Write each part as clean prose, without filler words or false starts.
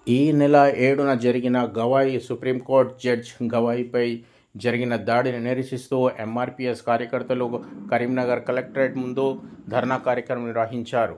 ఈ నెల 7న జరిగిన గవాయి సుప్రీంకోర్టు జడ్జ్ గవాయిపై జరిగిన దాడిని నిరసిస్తూ ఎంఆర్పీఎస్ కార్యకర్తలు కరీంనగర్ కలెక్టరేట్ ముందు ధర్నా కార్యక్రమం నిర్వహించారు.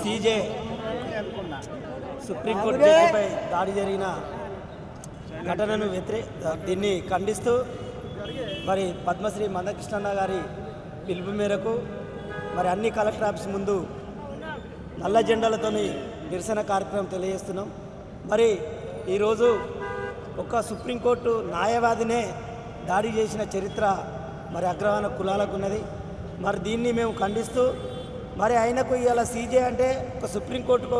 సీజే సుప్రీంకోర్టు జడ్జిపై దాడి జరిగిన ఘటనను దీన్ని ఖండిస్తూ మరి పద్మశ్రీ మందకృష్ణన్న గారి పిలుపు మేరకు మరి అన్ని కలెక్టర్ ఆఫీస్ ముందు నల్ల జెండాలతో నిరసన కార్యక్రమం తెలియజేస్తున్నాం. మరి ఈరోజు ఒక సుప్రీంకోర్టు న్యాయవాదినే దాడి చేసిన చరిత్ర మరి అగ్రవర్ణ కులాలకు ఉన్నది. మరి దీన్ని మేము ఖండిస్తూ మరి ఆయనకు ఇవాళ సీజే అంటే ఒక సుప్రీంకోర్టుకు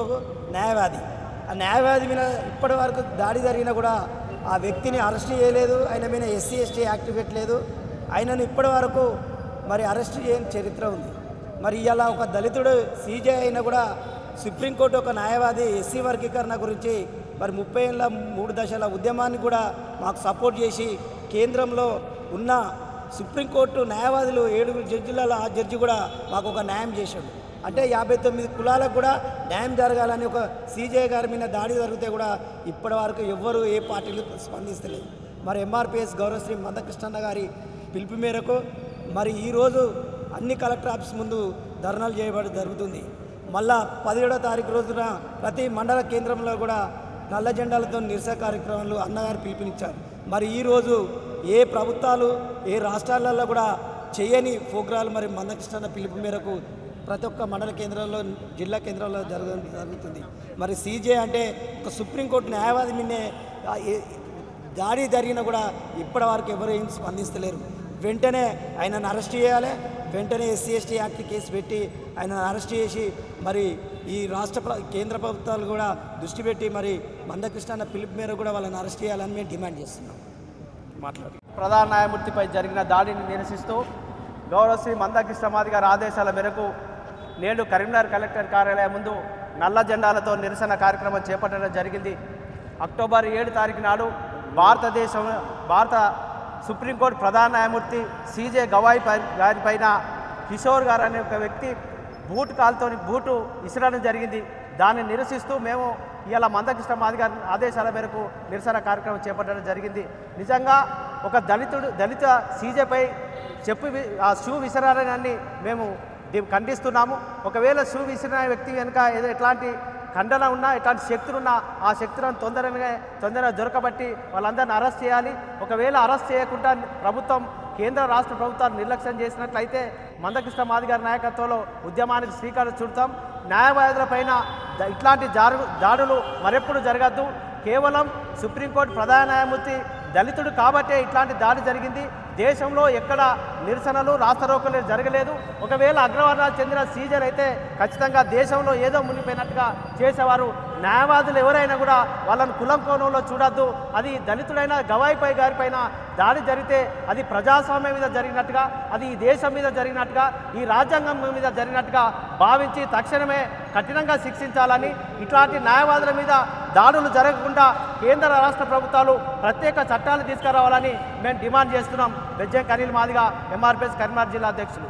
న్యాయవాది, ఆ న్యాయవాది మీద ఇప్పటి వరకు దాడి జరిగినా కూడా ఆ వ్యక్తిని అరెస్ట్ చేయలేదు, ఆయన మీద ఎస్సీ ఎస్టీ యాక్ట్ పెట్టలేదు, ఆయనను ఇప్పటి వరకు మరి అరెస్ట్ చేయని చరిత్ర ఉంది. మరి ఇలా ఒక దళితుడు సీజే అయినా కూడా సుప్రీంకోర్టు ఒక న్యాయవాది ఎస్సీ వర్గీకరణ గురించి మరి 30 ఏళ్ళ 3 దశల ఉద్యమాన్ని కూడా మాకు సపోర్ట్ చేసి కేంద్రంలో ఉన్న సుప్రీంకోర్టు న్యాయవాదులు 7 జడ్జిల ఆ జడ్జి కూడా మాకు ఒక న్యాయం చేశాడు. అంటే 59 కులాలకు కూడా న్యాయం జరగాలని ఒక సీజే గారి మీద దాడి జరిగితే కూడా ఇప్పటి వరకు ఎవ్వరూ ఏ పార్టీలు స్పందిస్తలేదు. మరి ఎంఆర్పిఎస్ గౌరవశ్రీ మందకృష్ణన్న గారి పిలుపు మేరకు మరి ఈరోజు అన్ని కలెక్టర్ ఆఫీస్ ముందు ధర్నాలు చేయబడి జరుగుతుంది. మళ్ళా 17వ తారీఖు రోజున ప్రతి మండల కేంద్రంలో కూడా నల్ల జెండాలతో నిరసన కార్యక్రమాలు అన్నగారు పిలుపునిచ్చారు. మరి ఈరోజు ఏ ప్రభుత్వాలు ఏ రాష్ట్రాలలో కూడా చేయని ప్రోగ్రాలు మరి మందకృష్ణన్న పిలుపు మేరకు ప్రతి ఒక్క మండల కేంద్రంలో జిల్లా కేంద్రంలో జరుగుతుంది. మరి సీజే అంటే ఒక సుప్రీంకోర్టు న్యాయవాది మీదే దాడి జరిగినా కూడా ఇప్పటి వరకు ఎవరు ఏం స్పందిస్తలేరు. వెంటనే ఆయనను అరెస్ట్ చేయాలి. వెంటనే SC ST యాక్ట్ కేసు పెట్టి ఆయనను అరెస్ట్ చేసి మరి ఈ కేంద్ర ప్రభుత్వాలు కూడా దృష్టి పెట్టి మరి మందకృష్ణన్న పిలుపు మేరకు కూడా వాళ్ళని అరెస్ట్ చేయాలని మేము డిమాండ్ చేస్తున్నాం. ప్రధాన న్యాయమూర్తిపై జరిగిన దాడిని నిరసిస్తూ గౌరవశ్రీ మందకృష్ణ మాదిగ గారి ఆదేశాల మేరకు నేడు కరీంనగర్ కలెక్టర్ కార్యాలయం ముందు నల్ల జెండాలతో నిరసన కార్యక్రమం చేపట్టడం జరిగింది. అక్టోబర్ 7 తారీఖు నాడు భారత సుప్రీంకోర్టు ప్రధాన న్యాయమూర్తి సీజే గవాయి గారిపైన కిషోర్ గారు అనే ఒక వ్యక్తి బూటు విసరడం జరిగింది. దాన్ని నిరసిస్తూ మేము ఇలా మందకృష్ణ మాదిగ గారి ఆదేశాల మేరకు నిరసన కార్యక్రమం చేపట్టడం జరిగింది. నిజంగా ఒక దళిత సీజేపై ఆ షూ విసరాలని మేము ఖండిస్తున్నాము. ఒకవేళ షూ విసిరిన వ్యక్తి కనుక ఎట్లాంటి ఖండన ఉన్నా ఎట్లాంటి శక్తులున్నా ఆ శక్తులను తొందరగా దొరకబట్టి వాళ్ళందరినీ అరెస్ట్ చేయాలి. ఒకవేళ అరెస్ట్ చేయకుండా కేంద్ర రాష్ట్ర ప్రభుత్వాలు నిర్లక్ష్యం చేసినట్లయితే మందకృష్ణ మాదిగ గారి నాయకత్వంలో ఉద్యమానికి శ్రీకారం చుడతాం. న్యాయవాదులపైన ఇట్లాంటి దాడులు మరెప్పుడు జరగద్దు. కేవలం సుప్రీంకోర్టు ప్రధాన న్యాయమూర్తి దళితుడు కాబట్టే ఇట్లాంటి దాడి జరిగింది. దేశంలో ఎక్కడ నిరసనలు రాస్తారోకోలు జరగలేదు. ఒకవేళ అగ్రవర్ణాలు చెందిన సీజర్ అయితే ఖచ్చితంగా దేశంలో ఏదో మునిగిపోయినట్టుగా చేసేవారు. న్యాయవాదులు ఎవరైనా కూడా వాళ్ళని కులం కోణంలో చూడొద్దు. అది దళితుడైన గవాయిపై గారిపైన దాడి జరిగితే అది ప్రజాస్వామ్యం మీద జరిగినట్టుగా, అది ఈ దేశం మీద జరిగినట్టుగా, ఈ రాజ్యాంగం మీద జరిగినట్టుగా భావించి తక్షణమే కఠినంగా శిక్షించాలని, ఇట్లాంటి న్యాయవాదుల మీద దాడులు జరగకుండా కేంద్ర రాష్ట్ర ప్రభుత్వాలు ప్రత్యేక చట్టాలు తీసుకురావాలని మేము డిమాండ్ చేస్తున్నాం. బెజ్జం ఖలీల్ మాదిగ, MRPS కరీంనగర్ జిల్లా అధ్యక్షులు.